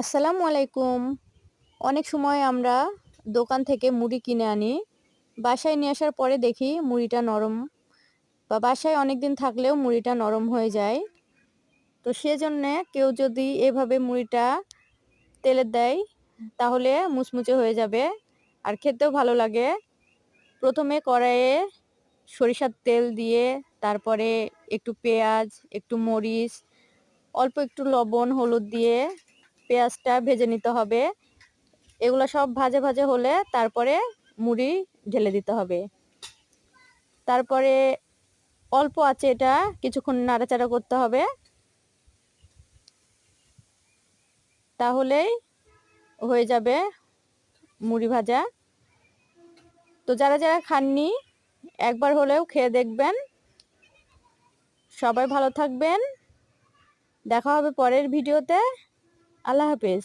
আসসালামু আলাইকুম। অনেক সময় আমরা দোকান থেকে মুড়ি কিনে আনি। বাসায় নিয়ে আসার পরে দেখি মুড়িটা নরম বা বাসায় অনেকদিন থাকলেও মুড়িটা নরম হয়ে যায়। তো সেজন্যে কেউ যদি এভাবে মুড়িটা তেলে দেয় তাহলে মুচমুচে হয়ে যাবে আর খেতেও ভালো লাগে। প্রথমে কড়াইয়ে সরিষার তেল দিয়ে তারপরে একটু পেঁয়াজ, একটু মরিচ, অল্প একটু লবণ, হলুদ দিয়ে পেঁয়াজটা ভেজে নিতে হবে। এগুলো সব ভাজা ভাজা হলে তারপরে মুড়ি ঢেলে দিতে হবে। তারপরে অল্প আঁচে এটা কিছুক্ষণ নাড়াচাড়া করতে হবে, তাহলেই হয়ে যাবে মুড়ি ভাজা। তো যারা যারা খাননি একবার হলেও খেয়ে দেখবেন। সবাই ভালো থাকবেন, দেখা হবে পরের ভিডিওতে। আল্লাহ হাফেজ।